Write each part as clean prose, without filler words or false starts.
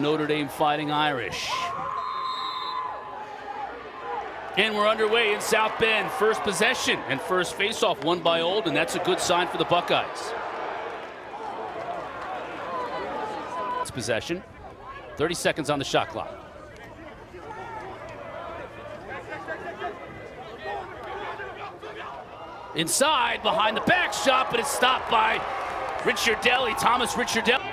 Notre Dame Fighting Irish. And we're underway in South Bend. First possession and first faceoff won by Old, and that's a good sign for the Buckeyes. It's possession. 30 seconds on the shot clock. Inside, behind the back shot, but it's stopped by Thomas Richardelli.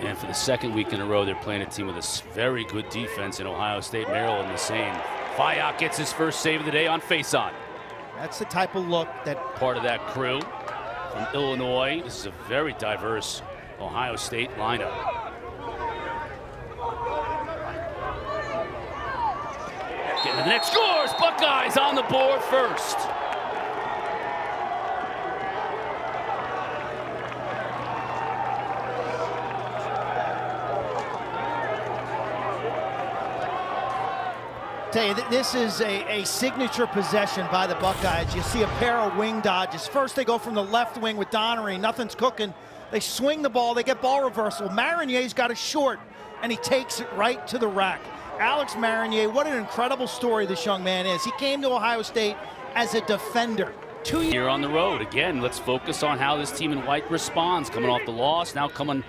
And for the second week in a row, they're playing a team with a very good defense in Ohio State. Maryland the same. Fayok gets his first save of the day on face-on. That's the type of look that... Part of that crew from Illinois. This is a very diverse Ohio State lineup. Getting to the net, scores! Buckeyes on the board first. Tell you, this is a signature possession by the Buckeyes. You see a pair of wing dodges. First, they go from the left wing with Donnery. Nothing's cooking. They swing the ball. They get ball reversal. Marinier's got a short, and he takes it right to the rack. Alex Marinier, what an incredible story this young man is. He came to Ohio State as a defender. 2 years here on the road. Again, let's focus on how this team in white responds. Coming off the loss, now coming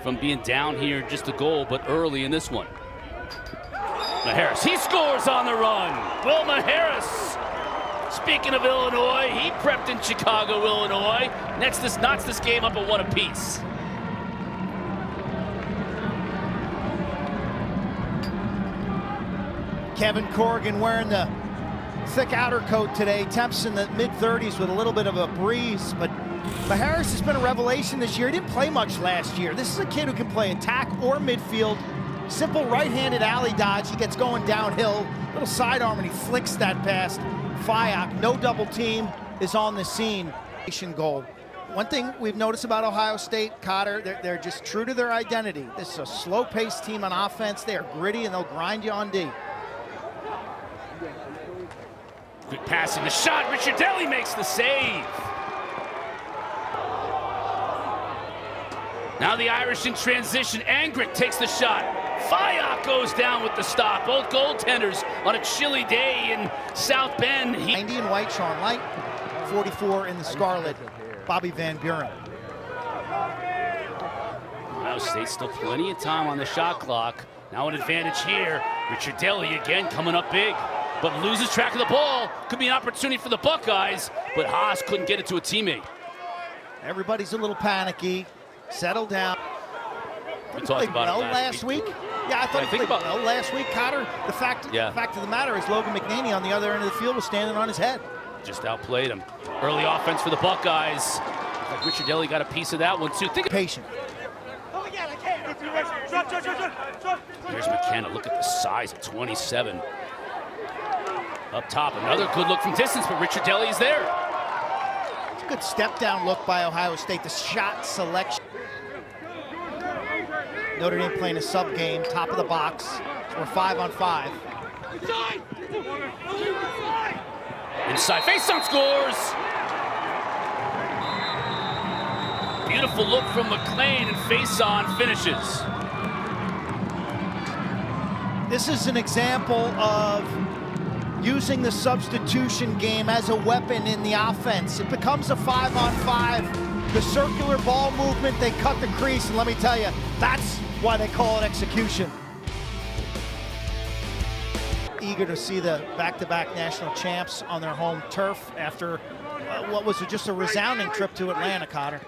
from being down here just a goal, but early in this one. Harris, he scores on the run. Wilma Harris. Speaking of Illinois, he prepped in Chicago, Illinois. Knocks this game up at one apiece. Kevin Corrigan wearing the thick outer coat today. Temps in the mid-30s with a little bit of a breeze, but Harris has been a revelation this year. He didn't play much last year. This is a kid who can play attack or midfield. Simple right-handed alley dodge. He gets going downhill, little sidearm, and he flicks that past Fayok. No double team is on the scene. Goal. One thing we've noticed about Ohio State, Cotter, they're just true to their identity. This is a slow-paced team on offense. They are gritty, and they'll grind you on D. Good passing, the shot. Richardelli makes the save. Now the Irish in transition. Angrick takes the shot. Fayok goes down with the stop. Both goaltenders on a chilly day in South Bend. 90 in white, Sean Light. 44 in the scarlet, Bobby Van Buren. Ohio State still plenty of time on the shot clock. Now an advantage here. Richardelli again coming up big, but loses track of the ball. Could be an opportunity for the Buckeyes, but Haas couldn't get it to a teammate. Everybody's a little panicky. Settle down. We talked about it last week. Yeah, I thought he played well last week, Cotter. The fact of the matter is Logan McNaney on the other end of the field was standing on his head. Just outplayed him. Early offense for the Buckeyes. Like Richardelli got a piece of that one too. Patient. Here's McKenna. Look at the size at 27. Up top, another good look from distance, but Richardelli is there. It's a good step down look by Ohio State. The shot selection. Notre Dame playing a sub game, top of the box. So we're 5-on-5. Inside, face-on scores! Beautiful look from McLean, and face-on finishes. This is an example of using the substitution game as a weapon in the offense. It becomes a 5-on-5. The circular ball movement, they cut the crease, and let me tell you, that's why they call it execution. Eager to see the back-to-back national champs on their home turf after what was just a resounding trip to Atlanta, Cotter.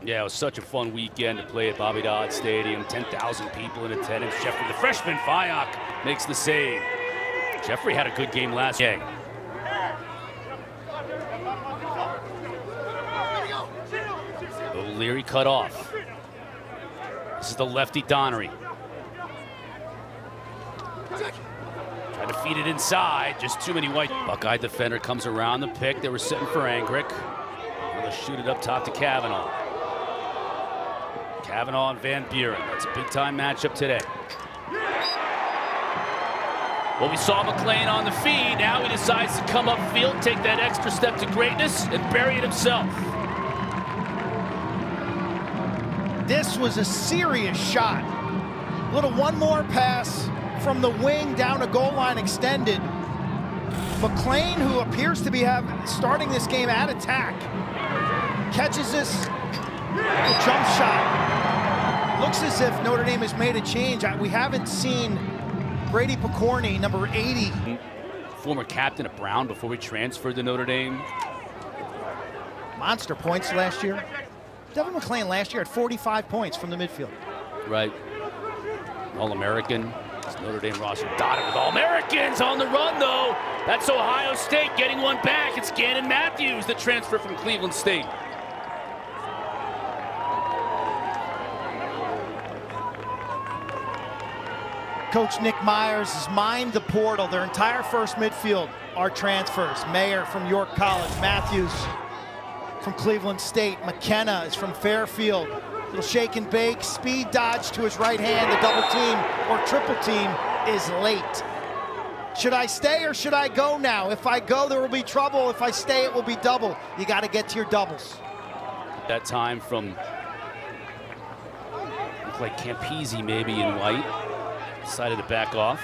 Yeah, it was such a fun weekend to play at Bobby Dodd Stadium. 10,000 people in attendance. Jeffrey, the freshman, Fayok, makes the save. Jeffrey had a good game last game. O'Leary cut off. This is the lefty Donnery. Tried to feed it inside, just too many white. Buckeye defender comes around the pick. They were sitting for Angrick. Now they'll shoot it up top to Kavanaugh. Kavanaugh and Van Buren. That's a big-time matchup today. Well, we saw McLean on the feed. Now he decides to come upfield, take that extra step to greatness, and bury it himself. This was a serious shot. Little one more pass from the wing down to goal line extended. McLean, who appears to be starting this game at attack, catches this jump shot. Looks as if Notre Dame has made a change. We haven't seen Brady Picorni, number 80. Former captain of Brown before he transferred to Notre Dame. Monster points last year. Devin McLean last year had 45 points from the midfield. Right. All-American. Notre Dame roster dotted with All-Americans on the run, though. That's Ohio State getting one back. It's Gannon Matthews, the transfer from Cleveland State. Coach Nick Myers has mined the portal. Their entire first midfield are transfers. Mayer from York College, Matthews from Cleveland State, McKenna is from Fairfield. Little shake and bake, speed dodge to his right hand. The double team or triple team is late. Should I stay or should I go now? If I go, there will be trouble. If I stay, it will be double. You got to get to your doubles. That time from, looked like Campese maybe in white. Decided to back off.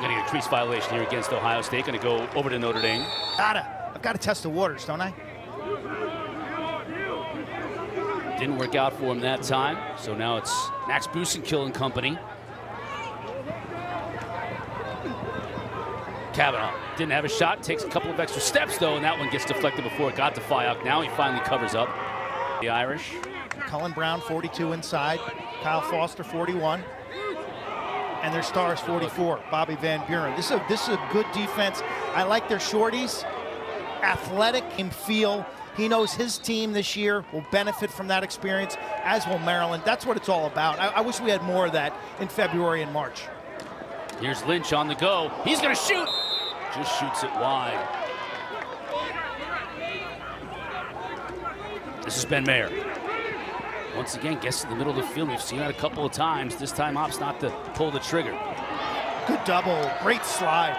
Getting a crease violation here against Ohio State. Going to go over to Notre Dame. I've got to test the waters, don't I? Didn't work out for him that time. So now it's Max Busenkill and company. Kavanaugh didn't have a shot. Takes a couple of extra steps, though, and that one gets deflected before it got to Fayok. Now he finally covers up. The Irish. Cullen Brown, 42 inside. Kyle Foster, 41. And their stars, 44. Bobby Van Buren. This is a good defense. I like their shorties. Athletic and feel. He knows his team this year will benefit from that experience, as will Maryland. That's what it's all about. I wish we had more of that in February and March. Here's Lynch on the go. He's going to shoot. Just shoots it wide. This is Ben Mayer. Once again, gets to the middle of the field. We've seen that a couple of times. This time opts not to pull the trigger. Good double, great slide.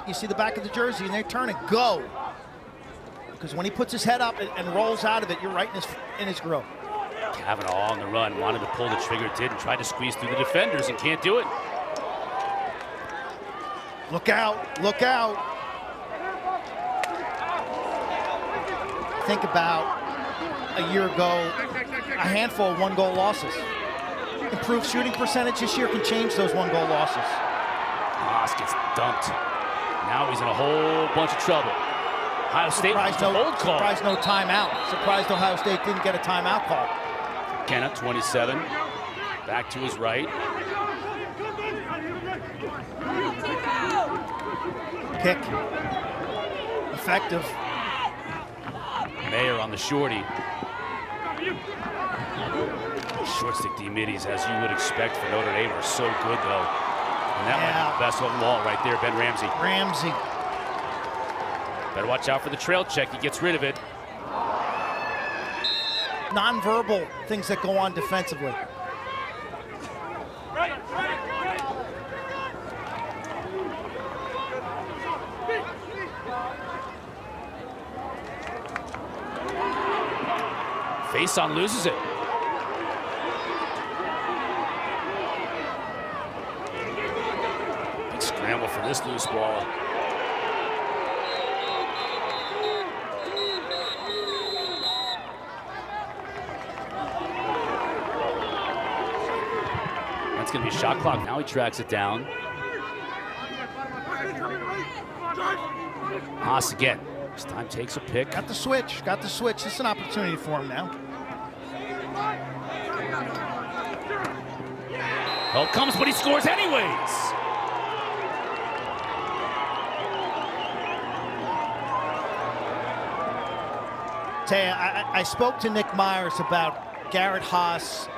You see the back of the jersey and they turn and go. Because when he puts his head up and rolls out of it, you're right in his grill. Kavanaugh on the run, wanted to pull the trigger, didn't, tried to squeeze through the defenders and can't do it. Look out, look out. Think about a year ago, a handful of one-goal losses. Improved shooting percentage this year can change those one-goal losses. Haas gets dumped. Now he's in a whole bunch of trouble. Ohio State wants a hold call. Surprised no timeout. Surprised Ohio State didn't get a timeout call. Kenna, 27, back to his right. Pick. Effective. Mayer on the shorty. Short stick D-middies, as you would expect for Notre Dame, are so good, though. And that might be the best of them all right there, Ben Ramsey. Ramsey. Better watch out for the trail check. He gets rid of it. Non-verbal things that go on defensively. Faison loses it. Big scramble for this loose ball. That's going to be a shot clock. Now he tracks it down. Haas again. This time takes a pick. Got the switch, got the switch. This is an opportunity for him now. Help comes, but he scores anyways. Taya, I spoke to Nick Myers about Garrett Haas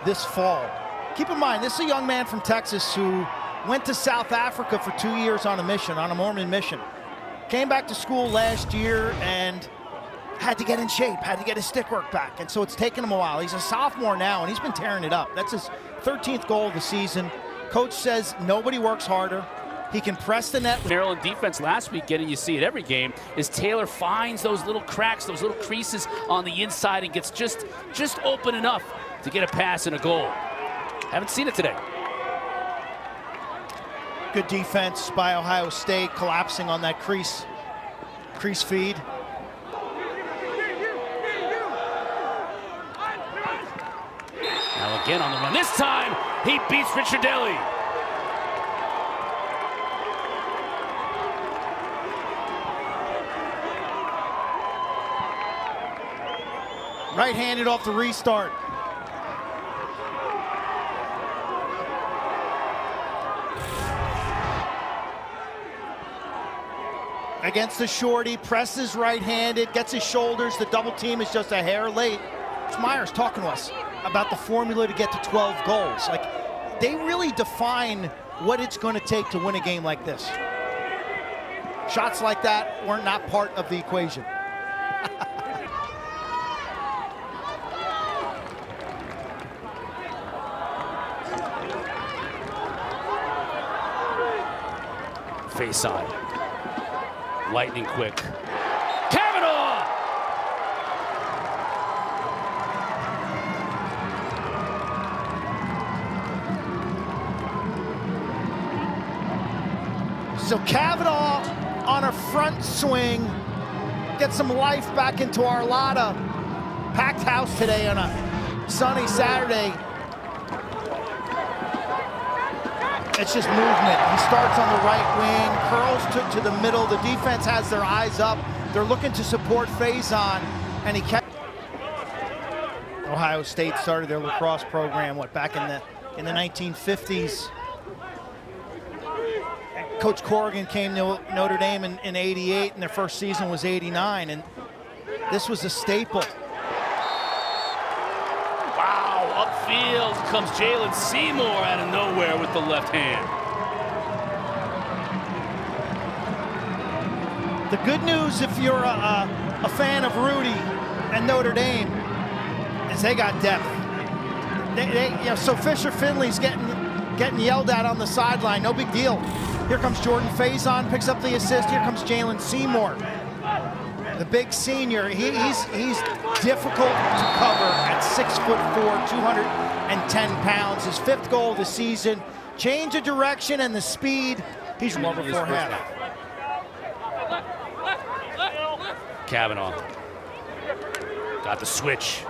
this fall. Keep in mind, this is a young man from Texas who went to South Africa for 2 years on a mission, on a Mormon mission. Came back to school last year and had to get in shape, had to get his stick work back. And so it's taken him a while. He's a sophomore now, and he's been tearing it up. That's his 13th goal of the season. Coach says nobody works harder He can press the net. Maryland defense last week, getting you see it every game, is Taylor finds those little cracks, those little creases on the inside and gets just open enough to get a pass and a goal. Haven't seen it today. Good defense by Ohio State, collapsing on that crease feed. Now again on the run. This time, he beats Richardelli. Right-handed off the restart. Against the shorty, presses right-handed, gets his shoulders. The double team is just a hair late. Myers talking to us about the formula to get to 12 goals. Like, they really define what it's going to take to win a game like this. Shots like that were not part of the equation. Face on. Lightning quick. Kavanaugh! So Kavanaugh on a front swing, get some life back into Arlotta. Packed house today on a sunny Saturday. It's just movement. He starts on the right wing, curls to the middle. The defense has their eyes up. They're looking to support Faison, and he kept. Ohio State started their lacrosse program, back in the 1950s. Coach Corrigan came to Notre Dame in '88, and their first season was '89, and this was a staple. Upfield comes Jalen Seymour out of nowhere with the left hand. The good news, if you're a fan of Rudy and Notre Dame, is they got depth. So Fisher Finley's getting yelled at on the sideline. No big deal. Here comes Jordan Faison, picks up the assist. Here comes Jalen Seymour. The big senior, he's difficult to cover at 6'4", 210 pounds. His 5th goal of the season. Change of direction and the speed. He's more before half. Kavanaugh got the switch.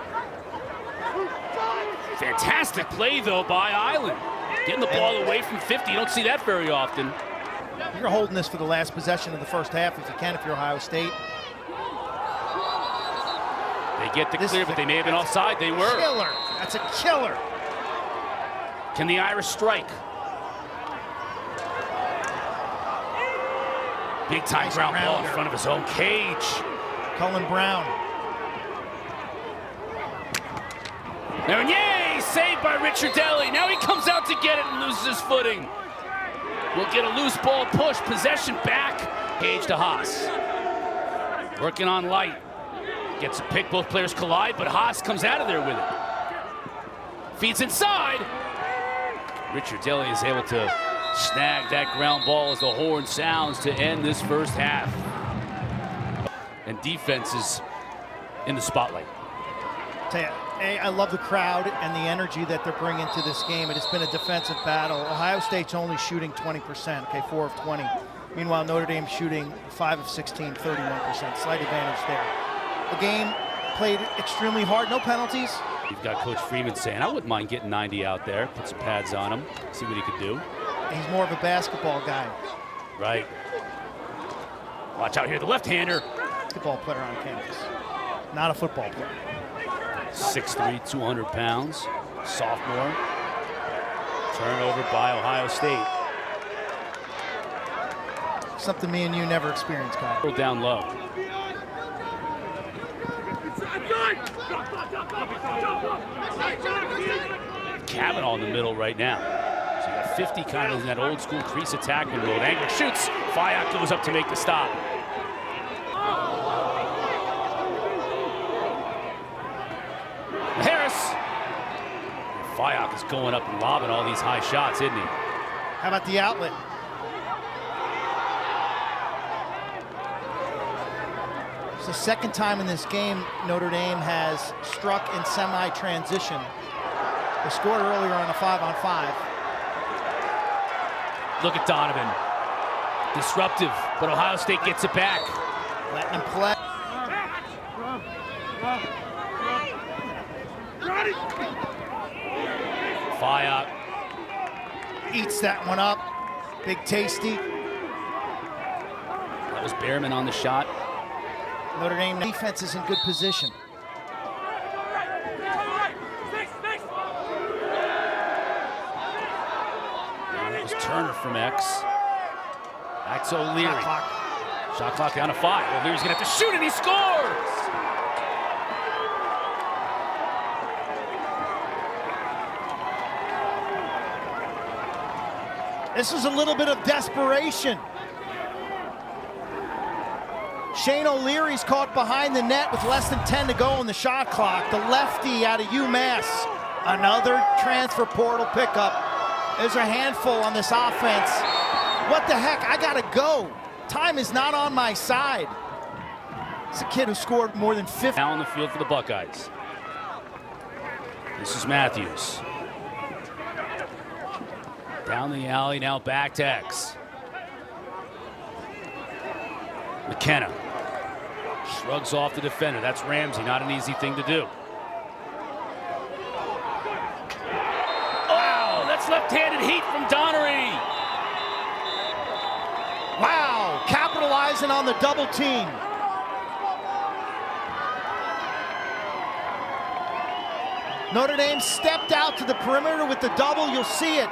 Fantastic play though by Island. Getting the ball away from 50. You don't see that very often. You're holding this for the last possession of the first half if you can, if you're Ohio State. They get the clear, but they may have been offside. They were. Killer. That's a killer. Can the Irish strike? Big time ground ball in front of his own cage. Cullen Brown. Yay! Saved by Richardelli. Now he comes out to get it and loses his footing. We'll get a loose ball push. Possession back. Cage to Haas. Working on Light. Gets a pick, both players collide, but Haas comes out of there with it. Feeds inside. Richardelli is able to snag that ground ball as the horn sounds to end this first half. And defense is in the spotlight. Tell you, I love the crowd and the energy that they're bringing to this game. It has been a defensive battle. Ohio State's only shooting 20%, 4 of 20. Meanwhile, Notre Dame shooting 5 of 16, 31%. Slight advantage there. The game played extremely hard, no penalties. You've got Coach Freeman saying, I wouldn't mind getting 90 out there, put some pads on him, see what he could do. He's more of a basketball guy. Right. Watch out here, the left-hander. Basketball player on campus, not a football player. 6'3", 200 pounds, sophomore. Turnover by Ohio State. Something me and you never experienced, Kyle. Down low. Kavanaugh in the middle right now. So you got 50 kind of in that old school crease attacking mode. Angler shoots. Fayok goes up to make the stop. Harris. Fayok is going up and lobbing all these high shots, isn't he? How about the outlet? It's the second time in this game Notre Dame has struck in semi-transition. They scored earlier on a 5-on-5. Look at Donovan. Disruptive, but Ohio State gets it back. Letting him play. Fire Eats that one up. Big tasty. That was Behrman on the shot. Notre Dame defense is in good position. And it was Turner from X. Back to O'Leary. Shot clock down to 5. O'Leary's gonna have to shoot and he scores! This was a little bit of desperation. Shane O'Leary's caught behind the net with less than 10 to go on the shot clock. The lefty out of UMass. Another transfer portal pickup. There's a handful on this offense. What the heck? I gotta go. Time is not on my side. It's a kid who scored more than 50. Now on the field for the Buckeyes. This is Matthews. Down the alley, now back to X. McKenna shrugs off the defender. That's Ramsey, not an easy thing to do. Oh, that's left-handed heat from Donnery. Wow, capitalizing on the double team. Notre Dame stepped out to the perimeter with the double. You'll see it.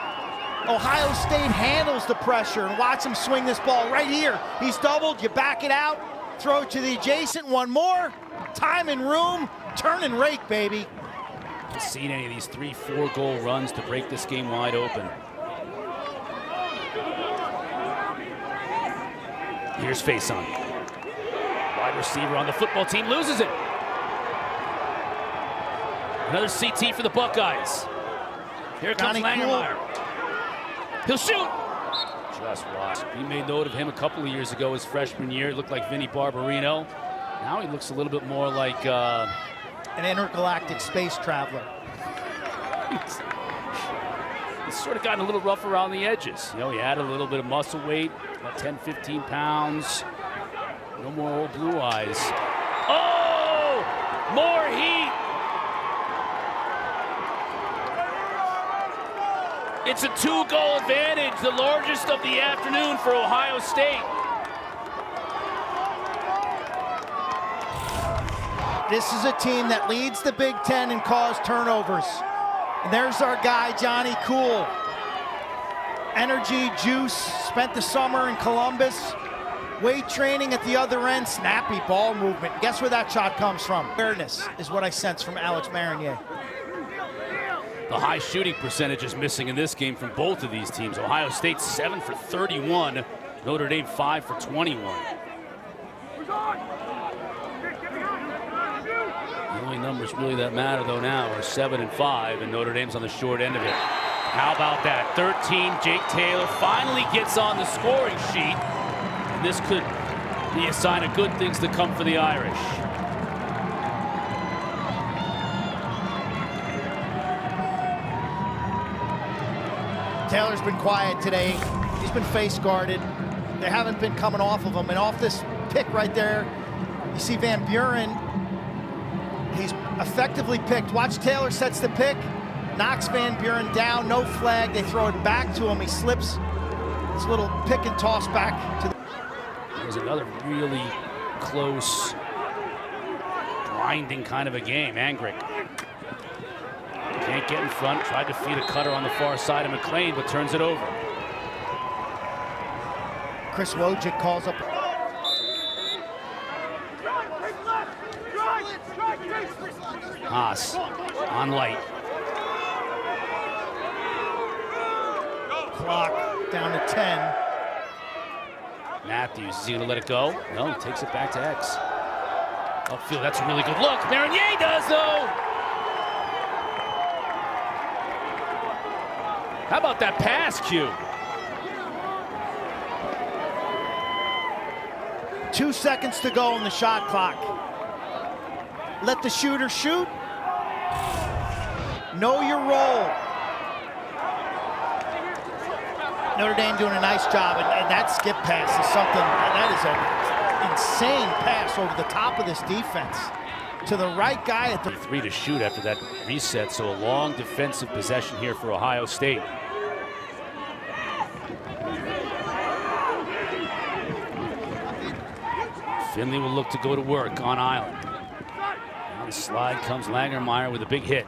Ohio State handles the pressure, and watch him swing this ball right here. He's doubled, you back it out, throw it to the adjacent, one more. Time and room, turn and rake, baby. Haven't seen any of these 3-4 goal runs to break this game wide open. Here's Faison. Wide receiver on the football team, loses it. Another CT for the Buckeyes. Here comes Langermeyer. He'll shoot. Just watch. We made note of him a couple of years ago, his freshman year. He looked like Vinny Barbarino. Now he looks a little bit more like an intergalactic space traveler. He's sort of gotten a little rough around the edges. You know, he had a little bit of muscle weight, about 10, 15 pounds. No more old blue eyes. Oh! More heat! It's a 2-goal advantage, the largest of the afternoon for Ohio State. This is a team that leads the Big Ten in caused turnovers. And there's our guy, Johnny Cool. Energy, juice, spent the summer in Columbus. Weight training at the other end, snappy ball movement. Guess where that shot comes from? Awareness is what I sense from Alex Marinier. The high shooting percentage is missing in this game from both of these teams. Ohio State 7 for 31, Notre Dame 5 for 21. The only numbers really that matter though now are 7 and 5, and Notre Dame's on the short end of it. How about that? 13, Jake Taylor finally gets on the scoring sheet. And this could be a sign of good things to come for the Irish. Taylor's been quiet today. He's been face guarded. They haven't been coming off of him. And off this pick right there, you see Van Buren. He's effectively picked. Watch, Taylor sets the pick, knocks Van Buren down, no flag. They throw it back to him. He slips. This little pick and toss back to the... It was another really close, grinding kind of a game. Angrick can't get in front, tried to feed a cutter on the far side of McLean, but turns it over. Chris Wojcik calls up. Haas on light. Clock down to 10. Matthews, is he gonna let it go? No, he takes it back to X. Upfield, that's a really good look. Marinier does though. How about that pass, Q? 2 seconds to go on the shot clock. Let the shooter shoot. Know your role. Notre Dame doing a nice job, and that skip pass is something, that is an insane pass over the top of this defense to the right guy at the 3 to shoot after that reset, so a long defensive possession here for Ohio State. Finley will look to go to work on island. On the slide comes Langermeyer with a big hit.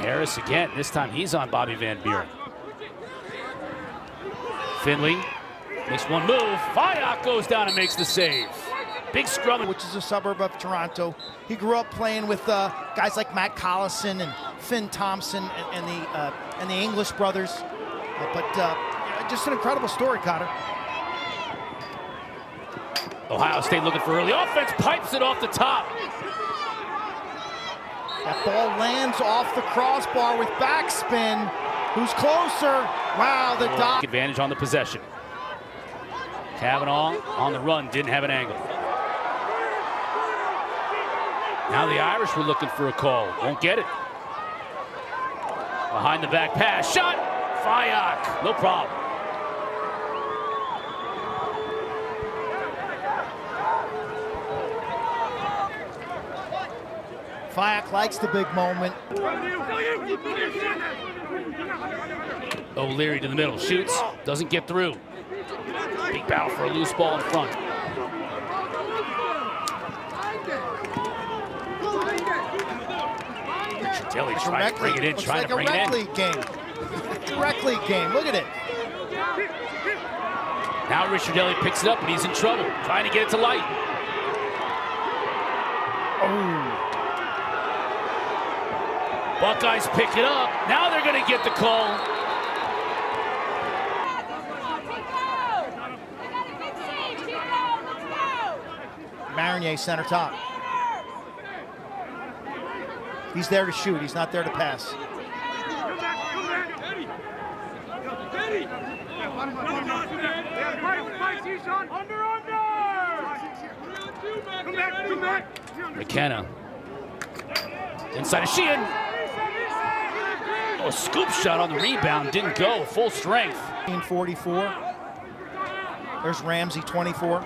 Harris again, this time he's on Bobby Van Buren. Finley makes one move. Fayak goes down and makes the save. Big scrum. Which is a suburb of Toronto. He grew up playing with guys like Matt Collison and Finn Thompson and the English brothers. Just an incredible story, Cotter. Ohio State looking for early offense, pipes it off the top. That ball lands off the crossbar with backspin. Who's closer? Wow, the dot. Advantage on the possession. Kavanaugh on the run, didn't have an angle. Now the Irish were looking for a call, won't get it. Behind the back pass, shot, Fayak, no problem. Fayak likes the big moment. O'Leary to the middle, shoots, doesn't get through. Big battle for a loose ball in front. Delhi trying to bring it in, trying to bring it in. Rec league game. Rec league game, look at it. Now Richard Delhi picks it up, but he's in trouble, trying to get it to light. Oh. Buckeyes pick it up. Now they're going to get the call. Marinier center top. He's there to shoot. He's not there to pass. McKenna. Inside of Sheehan. Oh, a scoop shot on the rebound. Didn't go. Full strength. 44. There's Ramsey, 24.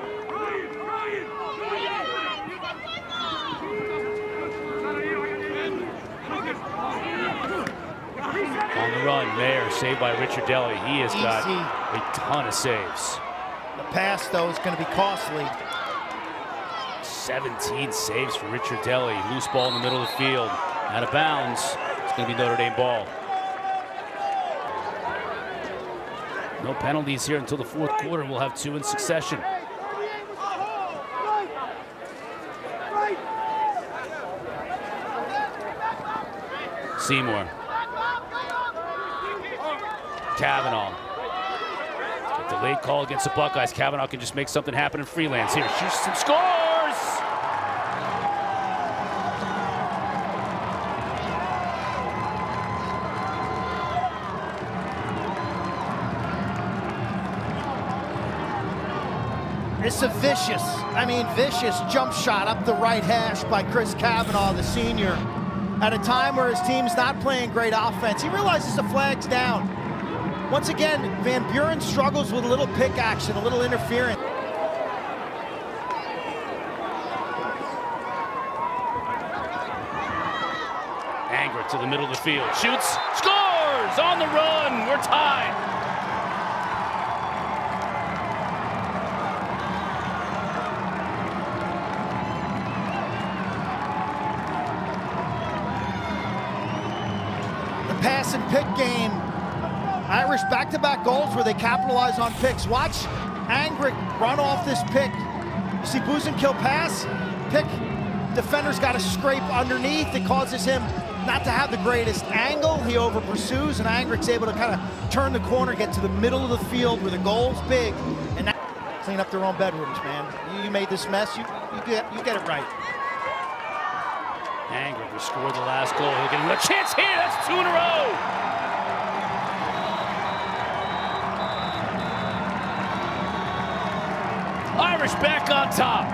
On the run, Mayer saved by Richard Delhi. He has got a ton of saves. The pass, though, is going to be costly. 17 saves for Richard Delhi. Loose ball in the middle of the field. Out of bounds. It's going to be Notre Dame ball. No penalties here until the fourth quarter. We'll have 2 in succession. Seymour. Kavanaugh. A delayed call against the Buckeyes. Kavanaugh can just make something happen in Freelance. Here, shoots and scores! It's a vicious jump shot up the right hash by Chris Kavanaugh, the senior. At a time where his team's not playing great offense, he realizes the flag's down. Once again, Van Buren struggles with a little pick action, a little interference. Angrick to the middle of the field, shoots, scores! On the run, we're tied. Pass and pick game. Irish back-to-back goals where they capitalize on picks. Watch Angrick run off this pick. You see Buzenkill pass, pick. Defender's got to scrape underneath. It causes him not to have the greatest angle. He over pursues, and Angrick's able to kind of turn the corner, get to the middle of the field where the goal's big, and now clean up their own bedrooms, man. You made this mess, you get it right. Angrick will score the last goal. He'll get a chance here. That's 2 in a row. Irish back on top.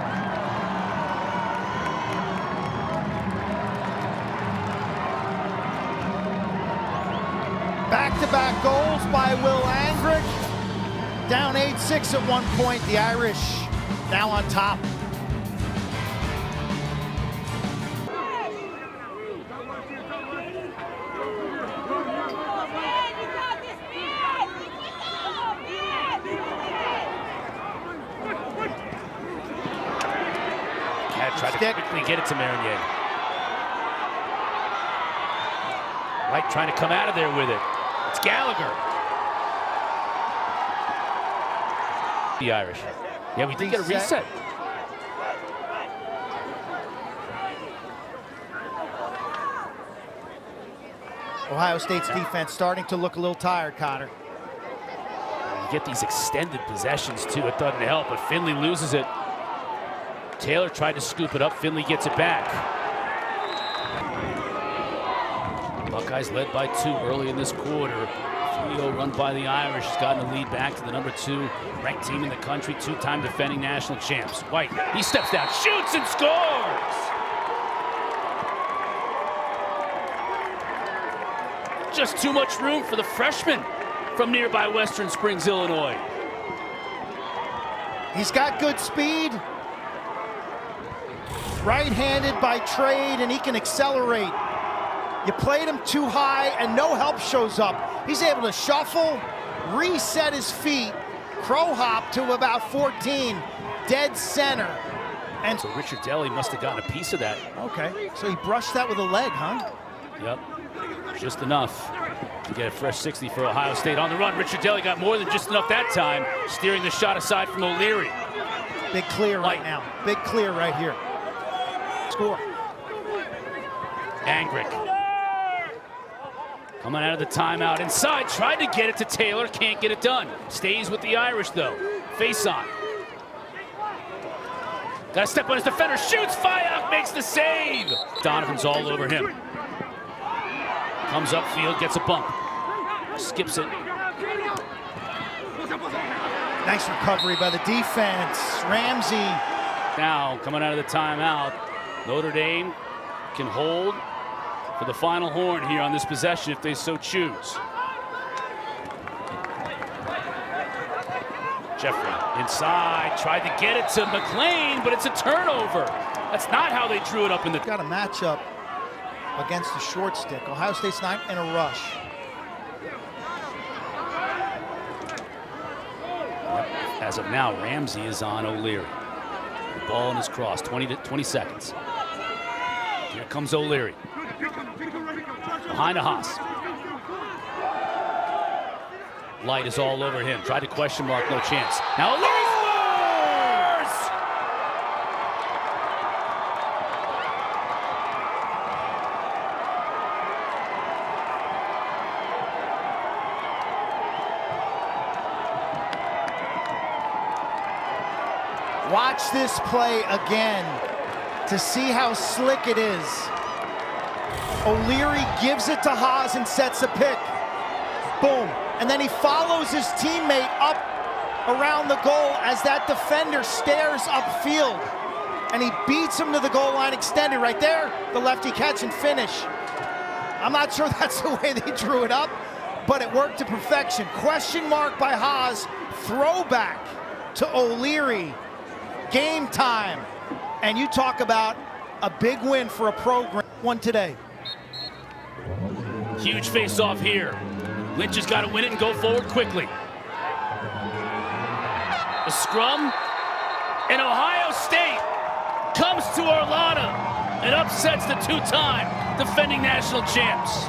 Back-to-back goals by Will Angrick. Down 8-6 at one point. The Irish now on top. Tried to quickly get it to Marinier. White trying to come out of there with it. It's Gallagher. The Irish. Yeah, we did get a reset. Ohio State's defense starting to look a little tired, Connor. You get these extended possessions too. It doesn't help, but Finley loses it. Taylor tried to scoop it up. Finley gets it back. Buckeyes led by 2 early in this quarter. 3-0 run by the Irish has gotten the lead back to the number 2 ranked team in the country, 2-time defending national champs. White, he steps down, shoots and scores! Just too much room for the freshman from nearby Western Springs, Illinois. He's got good speed. Right-handed by trade, and he can accelerate. You played him too high, and no help shows up. He's able to shuffle, reset his feet, crow hop to about 14, dead center. And so Richard Daly must have gotten a piece of that. Okay, so he brushed that with a leg, huh? Yep, just enough to get a fresh 60 for Ohio State on the run. Richard Daly got more than just enough that time, steering the shot aside from O'Leary. Big clear right now, big clear right here. Score. Angrick. Coming out of the timeout inside, tried to get it to Taylor, can't get it done. Stays with the Irish though. Face on. Got to step on his defender, shoots, Fayok makes the save. Donovan's all over him. Comes upfield, gets a bump. Skips it. Nice recovery by the defense. Ramsey. Now, coming out of the timeout, Notre Dame can hold for the final horn here on this possession if they so choose. Jeffrey inside, tried to get it to McLean, but it's a turnover. That's not how they drew it up in the... Got a matchup against the short stick. Ohio State's not in a rush. As of now, Ramsey is on O'Leary. The ball in his cross, 20 seconds. Here comes O'Leary. Behind a Haas. Light is all over him. Tried to question mark, no chance. Now O'Leary scores! Watch this play again to see how slick it is. O'Leary gives it to Haas and sets a pick. Boom. And then he follows his teammate up around the goal as that defender stares upfield. And he beats him to the goal line extended right there. The lefty catch and finish. I'm not sure that's the way they drew it up, but it worked to perfection. Question mark by Haas. Throwback to O'Leary. Game time. And you talk about a big win for a program. One today. Huge face-off here. Lynch has got to win it and go forward quickly. The scrum, and Ohio State comes to Arlada and upsets the 2-time defending national champs.